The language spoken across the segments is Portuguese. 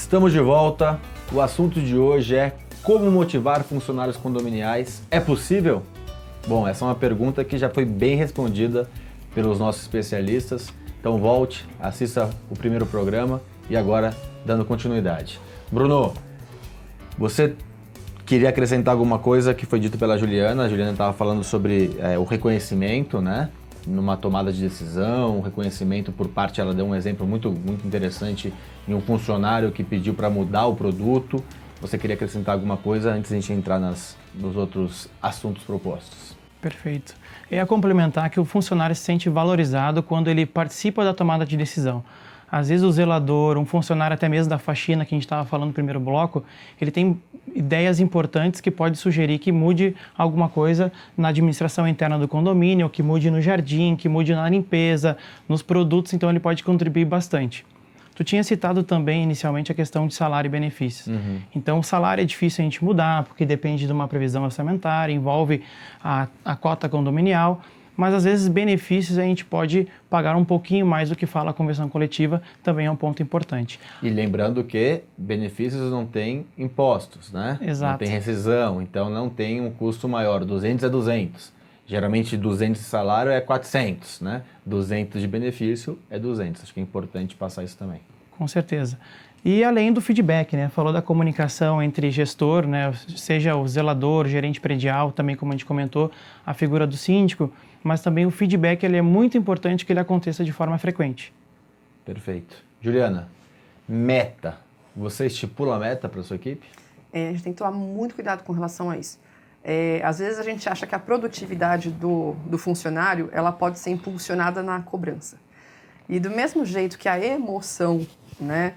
Estamos de volta. O assunto de hoje é como motivar funcionários condominiais. É possível? Bom, essa é uma pergunta que já foi bem respondida pelos nossos especialistas. Então volte, assista o primeiro programa e agora dando continuidade. Bruno, você queria acrescentar alguma coisa que foi dito pela Juliana? A Juliana estava falando sobre o reconhecimento, né? Numa tomada de decisão, um reconhecimento por parte, ela deu um exemplo muito interessante em um funcionário que pediu para mudar o produto. Você queria acrescentar alguma coisa antes de a gente entrar nos outros assuntos propostos? Perfeito. Eu ia complementar que o funcionário se sente valorizado quando ele participa da tomada de decisão. Às vezes o zelador, um funcionário até mesmo da faxina que a gente estava falando no primeiro bloco, ele tem ideias importantes que pode sugerir que mude alguma coisa na administração interna do condomínio, que mude no jardim, que mude na limpeza, nos produtos, então ele pode contribuir bastante. Tu tinha citado também inicialmente a questão de salário e benefícios. Então o salário é difícil a gente mudar, porque depende de uma previsão orçamentária, envolve a cota condominial, mas às vezes benefícios a gente pode pagar um pouquinho mais do que fala a convenção coletiva, também é um ponto importante. E lembrando que benefícios não tem impostos, né? Exato. Não tem rescisão, então não tem um custo maior, 200 é 200. Geralmente 200 de salário é 400, né? 200 de benefício é 200. Acho que é importante passar isso também. Com certeza. E além do feedback, né? Falou da comunicação entre gestor, né? Seja o zelador, gerente predial, também como a gente comentou, a figura do síndico, mas também o feedback ele é muito importante que ele aconteça de forma frequente. Perfeito. Juliana, meta. Você estipula a meta para a sua equipe? A gente tem que tomar muito cuidado com relação a isso. Às vezes a gente acha que a produtividade do funcionário ela pode ser impulsionada na cobrança. E do mesmo jeito que a emoção, né,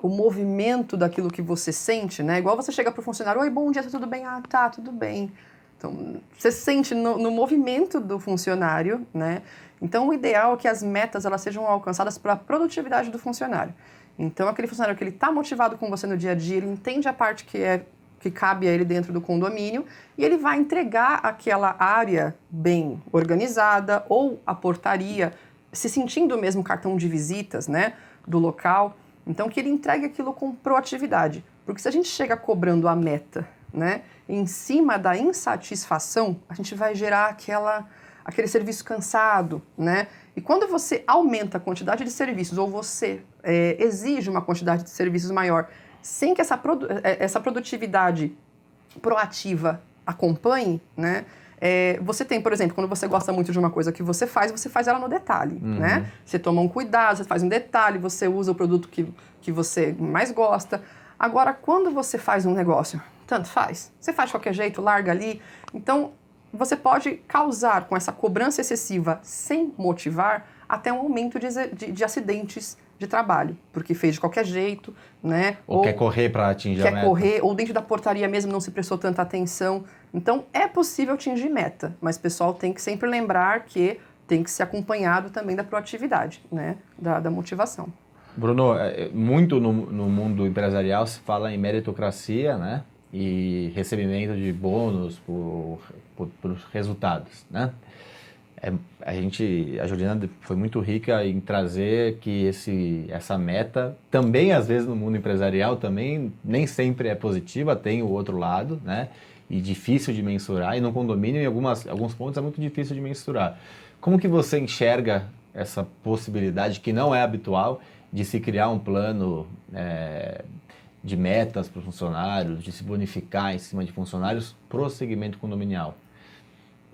o movimento daquilo que você sente, né? Igual você chega para o funcionário, oi, bom dia, tá tudo bem? Ah, tá, tudo bem. Então, você sente no movimento do funcionário, né? Então, o ideal é que as metas elas sejam alcançadas pela produtividade do funcionário. Então, aquele funcionário que ele está motivado com você no dia a dia, ele entende a parte que cabe a ele dentro do condomínio e ele vai entregar aquela área bem organizada ou a portaria, se sentindo o mesmo cartão de visitas, né, do local. Então, que ele entregue aquilo com proatividade. Porque se a gente chega cobrando a meta, né, em cima da insatisfação, a gente vai gerar aquele serviço cansado, né? E quando você aumenta a quantidade de serviços ou você exige uma quantidade de serviços maior, sem que essa produtividade proativa acompanhe, né? Você tem, por exemplo, quando você gosta muito de uma coisa que você faz ela no detalhe, né? Você toma um cuidado, você faz um detalhe, você usa o produto que você mais gosta. Agora, quando você faz um negócio, tanto faz, você faz de qualquer jeito, larga ali. Então, você pode causar com essa cobrança excessiva, sem motivar, até um aumento de acidentes de trabalho, porque fez de qualquer jeito, né? Ou quer correr para atingir a meta. Quer correr, ou dentro da portaria mesmo não se prestou tanta atenção. Então, é possível atingir meta, mas o pessoal tem que sempre lembrar que tem que ser acompanhado também da proatividade, né? Da motivação. Bruno, muito no mundo empresarial se fala em meritocracia, né? E recebimento de bônus por resultados, né? A Juliana foi muito rica em trazer que essa meta também, às vezes, no mundo empresarial, também nem sempre é positiva, tem o outro lado, né? E difícil de mensurar, e no condomínio, em alguns pontos, é muito difícil de mensurar. Como que você enxerga essa possibilidade, que não é habitual, de se criar um plano de metas para os funcionários, de se bonificar em cima de funcionários pro segmento condominial?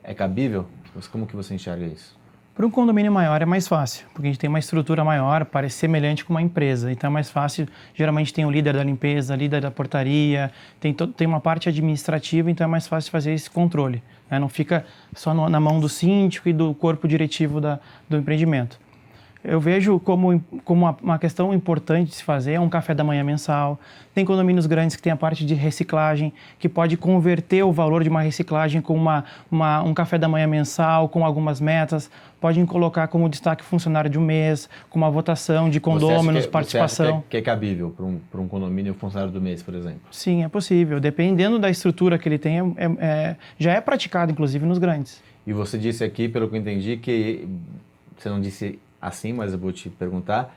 É cabível? Como que você enxerga isso? Para um condomínio maior é mais fácil, porque a gente tem uma estrutura maior, parece semelhante com uma empresa, então é mais fácil. Geralmente tem o líder da limpeza, líder da portaria, tem uma parte administrativa, então é mais fácil fazer esse controle, né? Não fica só na mão do síndico e do corpo diretivo do empreendimento. Eu vejo como uma questão importante de se fazer um café da manhã mensal. Tem condomínios grandes que tem a parte de reciclagem, que pode converter o valor de uma reciclagem com um café da manhã mensal, com algumas metas. Podem colocar como destaque funcionário de um mês, com uma votação de condôminos, participação. Você acha que é cabível para um condomínio funcionário do mês, por exemplo? Sim, é possível. Dependendo da estrutura que ele tem, já é praticado, inclusive, nos grandes. E você disse aqui, pelo que eu entendi, que você não disse assim, mas eu vou te perguntar,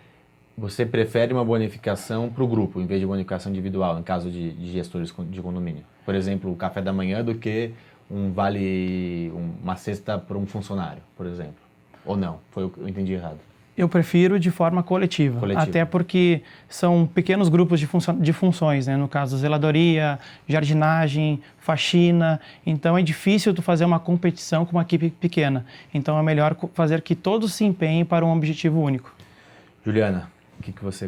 você prefere uma bonificação para o grupo, em vez de bonificação individual, em caso de gestores de condomínio? Por exemplo, o café da manhã do que uma cesta para um funcionário, por exemplo. Ou não? Eu entendi errado. Eu prefiro de forma coletiva, até porque são pequenos grupos de funções, né? No caso, zeladoria, jardinagem, faxina. Então, é difícil tu fazer uma competição com uma equipe pequena. Então, é melhor fazer que todos se empenhem para um objetivo único. Juliana,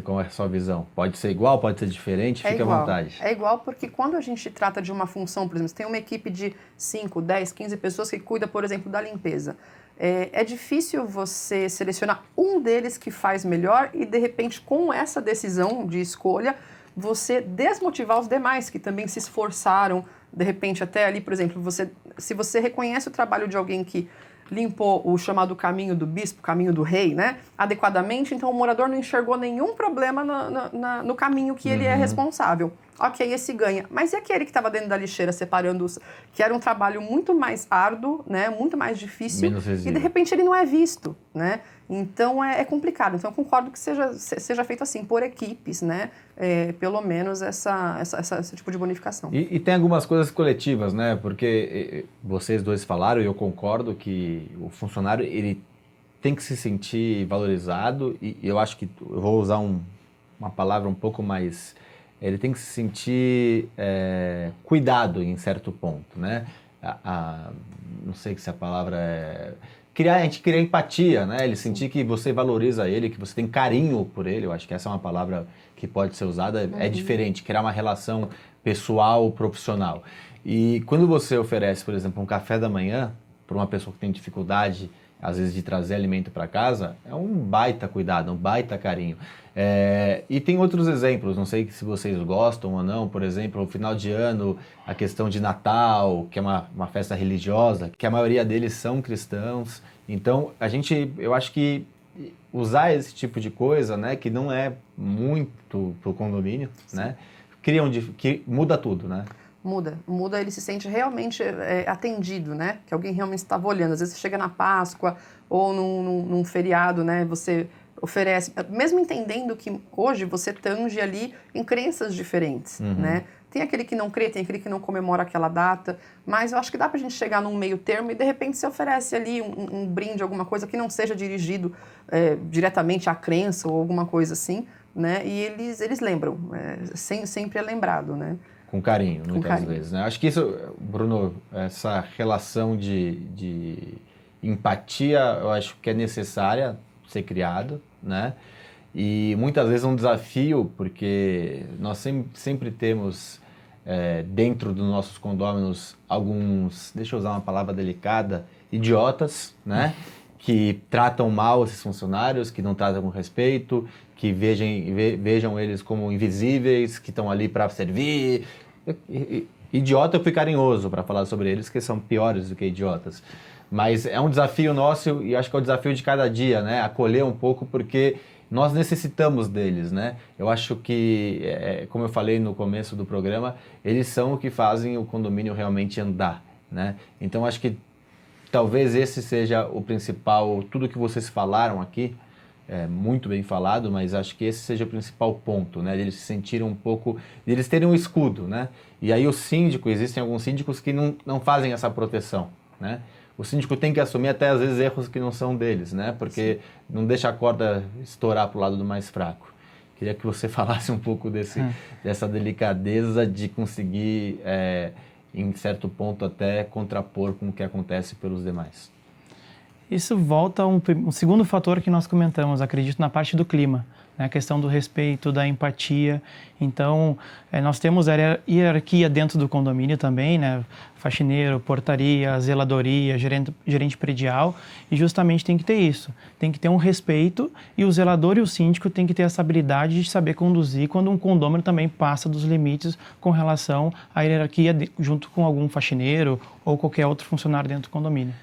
qual é a sua visão? Pode ser igual, pode ser diferente? Fique à vontade. É igual porque quando a gente trata de uma função, por exemplo, você tem uma equipe de 5, 10, 15 pessoas que cuida, por exemplo, da limpeza. É difícil você selecionar um deles que faz melhor e, de repente, com essa decisão de escolha, você desmotivar os demais que também se esforçaram, de repente, até ali, por exemplo, se você reconhece o trabalho de alguém que limpou o chamado caminho do bispo, caminho do rei, né, adequadamente, então o morador não enxergou nenhum problema no caminho que ele é responsável. Ok, esse ganha. Mas e aquele que estava dentro da lixeira separando que era um trabalho muito mais árduo, né, muito mais difícil, e de repente ele não é visto, né? Então é complicado. Então eu concordo que seja feito assim, por equipes, né? Pelo menos esse tipo de bonificação. E tem algumas coisas coletivas, né? Porque vocês dois falaram, e eu concordo que o funcionário ele tem que se sentir valorizado, e eu acho que eu vou usar uma palavra um pouco mais... Ele tem que se sentir cuidado em certo ponto, né? Não sei se a palavra é... A gente cria empatia, né? Ele sentir que você valoriza ele, que você tem carinho por ele. Eu acho que essa é uma palavra que pode ser usada. É diferente, criar uma relação pessoal, profissional. E quando você oferece, por exemplo, um café da manhã para uma pessoa que tem dificuldade, às vezes, de trazer alimento para casa, é um baita cuidado, um baita carinho. E tem outros exemplos, não sei se vocês gostam ou não, por exemplo, no final de ano, a questão de Natal, que é uma festa religiosa, que a maioria deles são cristãos. Então, eu acho que usar esse tipo de coisa, né, que não é muito para o condomínio, né, que muda tudo, né? Muda, ele se sente realmente atendido, né? Que alguém realmente estava olhando. Às vezes você chega na Páscoa ou num feriado, né? Você oferece, mesmo entendendo que hoje você tange ali em crenças diferentes, né? Tem aquele que não crê, tem aquele que não comemora aquela data, mas eu acho que dá pra gente chegar num meio termo e de repente você oferece ali um brinde, alguma coisa que não seja dirigido diretamente à crença ou alguma coisa assim, né? E eles lembram, sempre é lembrado, né? Com carinho, muitas vezes, né? Acho que isso, Bruno, essa relação de empatia, eu acho que é necessária ser criado, né? E muitas vezes é um desafio, porque nós sempre temos dentro dos nossos condôminos alguns, deixa eu usar uma palavra delicada, idiotas, né? Que tratam mal esses funcionários, que não tratam com respeito, que vejam eles como invisíveis, que estão ali para servir. Idiota eu fui carinhoso para falar sobre eles, que são piores do que idiotas. Mas é um desafio nosso e acho que é o desafio de cada dia, né? Acolher um pouco, porque nós necessitamos deles, né? Eu acho que, como eu falei no começo do programa, eles são o que fazem o condomínio realmente andar, né? Então acho que talvez esse seja o principal, tudo que vocês falaram aqui, muito bem falado, mas acho que esse seja o principal ponto, né? De eles se sentirem um pouco, de eles terem um escudo, né? E aí o síndico, existem alguns síndicos que não fazem essa proteção, né? O síndico tem que assumir até às vezes erros que não são deles, né? Porque não deixa a corda estourar para o lado do mais fraco. Queria que você falasse um pouco dessa delicadeza de conseguir, em certo ponto, até contrapor com o que acontece pelos demais. Isso volta a um segundo fator que nós comentamos, acredito, na parte do clima, né? A questão do respeito, da empatia. Então, nós temos a hierarquia dentro do condomínio também, né? Faxineiro, portaria, zeladoria, gerente predial, e justamente tem que ter isso. Tem que ter um respeito e o zelador e o síndico tem que ter essa habilidade de saber conduzir quando um condômino também passa dos limites com relação à hierarquia junto com algum faxineiro ou qualquer outro funcionário dentro do condomínio.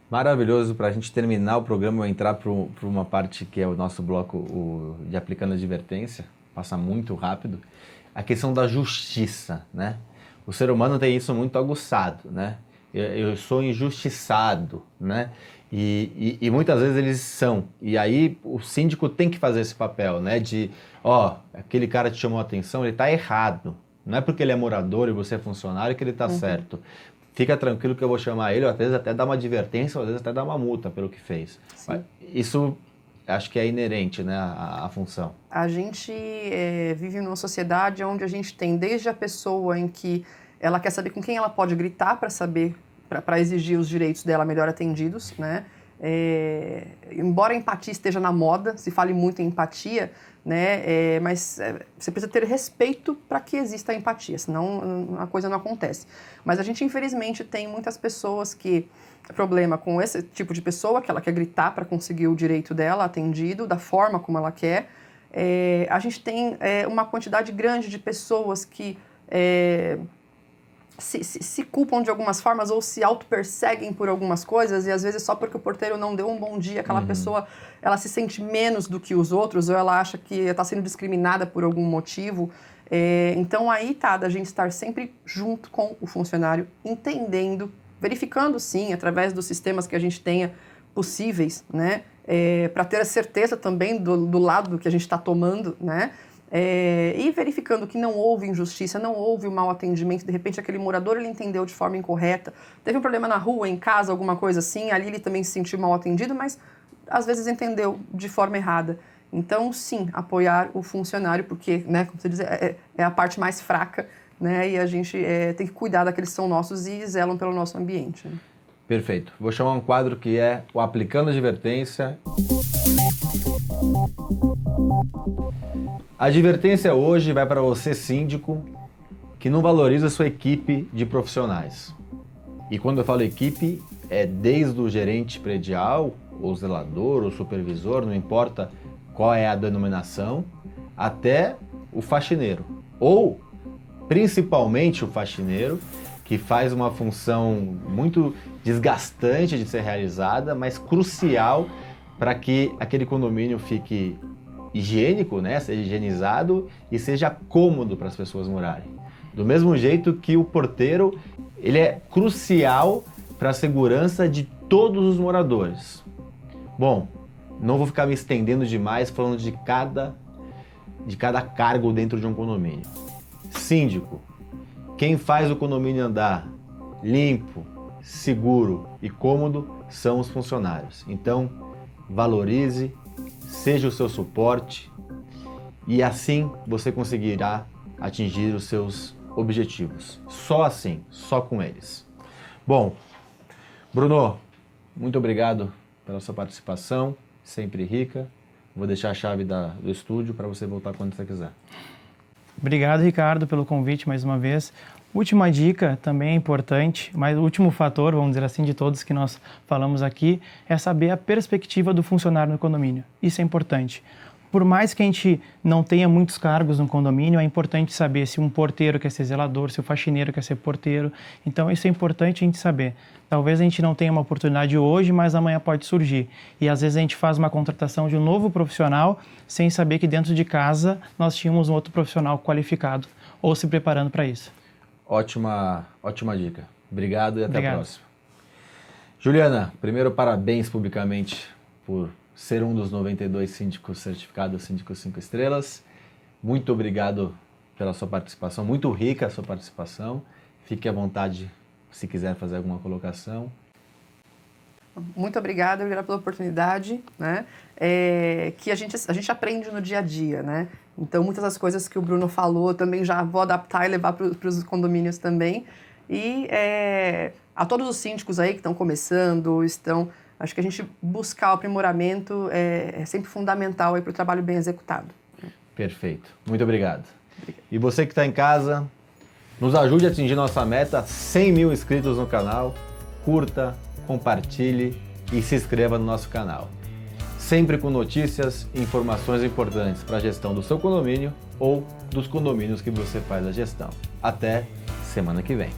Maravilhoso. Para a gente terminar o programa, eu vou entrar para uma parte que é o nosso bloco de aplicando advertência, passa muito rápido, a questão da justiça, né? O ser humano tem isso muito aguçado, né? Eu sou injustiçado, né? E muitas vezes eles são. E aí o síndico tem que fazer esse papel, né? De, aquele cara te chamou a atenção, ele está errado. Não é porque ele é morador e você é funcionário que ele está certo. Fica tranquilo que eu vou chamar ele, ou às vezes até dar uma advertência, ou às vezes até dar uma multa pelo que fez. Mas isso acho que é inerente, né, à função. A gente vive numa sociedade onde a gente tem desde a pessoa em que ela quer saber com quem ela pode gritar para exigir os direitos dela melhor atendidos, né? Embora a empatia esteja na moda, se fale muito em empatia, né? Mas você precisa ter respeito para que exista a empatia, senão a coisa não acontece. Mas a gente, infelizmente, tem muitas pessoas que problema com esse tipo de pessoa, que ela quer gritar para conseguir o direito dela atendido, da forma como ela quer. A gente tem uma quantidade grande de pessoas que se culpam de algumas formas ou se auto-perseguem por algumas coisas, e às vezes só porque o porteiro não deu um bom dia, aquela pessoa ela se sente menos do que os outros, ou ela acha que está sendo discriminada por algum motivo. Então aí da gente estar sempre junto com o funcionário, entendendo, verificando sim, através dos sistemas que a gente tenha possíveis, né? Para ter a certeza também do lado que a gente está tomando, né? E verificando que não houve injustiça, não houve mau atendimento, de repente aquele morador ele entendeu de forma incorreta, teve um problema na rua, em casa, alguma coisa assim, ali ele também se sentiu mal atendido, mas às vezes entendeu de forma errada. Então, sim, apoiar o funcionário, porque, né, como você diz, é a parte mais fraca, né, e a gente tem que cuidar daqueles que são nossos e zelam pelo nosso ambiente. Né? Perfeito. Vou chamar um quadro que é o Aplicando Advertência. A advertência hoje vai para você, síndico, que não valoriza a sua equipe de profissionais. E quando eu falo equipe, é desde o gerente predial, o zelador, o supervisor, não importa qual é a denominação, até o faxineiro. Ou, principalmente, o faxineiro, que faz uma função muito desgastante de ser realizada, mas crucial para que aquele condomínio fique higiênico, né? Seja higienizado e seja cômodo para as pessoas morarem. Do mesmo jeito que o porteiro, ele é crucial para a segurança de todos os moradores. Bom, não vou ficar me estendendo demais falando de cada cargo dentro de um condomínio. Síndico, quem faz o condomínio andar limpo, seguro e cômodo são os funcionários. Então, valorize, seja o seu suporte e assim você conseguirá atingir os seus objetivos. Só assim, só com eles. Bom, Bruno, muito obrigado pela sua participação, sempre rica. Vou deixar a chave do estúdio para você voltar quando você quiser. Obrigado, Ricardo, pelo convite mais uma vez. Última dica, também é importante, mas o último fator, vamos dizer assim, de todos que nós falamos aqui, é saber a perspectiva do funcionário no condomínio. Isso é importante. Por mais que a gente não tenha muitos cargos no condomínio, é importante saber se um porteiro quer ser zelador, se o faxineiro quer ser porteiro. Então, isso é importante a gente saber. Talvez a gente não tenha uma oportunidade hoje, mas amanhã pode surgir. E às vezes a gente faz uma contratação de um novo profissional sem saber que dentro de casa nós tínhamos um outro profissional qualificado ou se preparando para isso. Ótima dica. Obrigado e até a próxima. Juliana, primeiro parabéns publicamente por ser um dos 92 síndicos certificados Síndicos 5 Estrelas. Muito obrigado pela sua participação, muito rica a sua participação. Fique à vontade se quiser fazer alguma colocação. Muito obrigada pela oportunidade, né? Que a gente aprende no dia a dia, né? Então, muitas das coisas que o Bruno falou, eu também já vou adaptar e levar para os condomínios também. E a todos os síndicos aí que estão começando, acho que a gente buscar o aprimoramento é sempre fundamental para o trabalho bem executado. Perfeito. Muito obrigado. E você que está em casa, nos ajude a atingir nossa meta, 100 mil inscritos no canal. Curta, compartilhe e se inscreva no nosso canal. Sempre com notícias e informações importantes para a gestão do seu condomínio ou dos condomínios que você faz a gestão. Até semana que vem.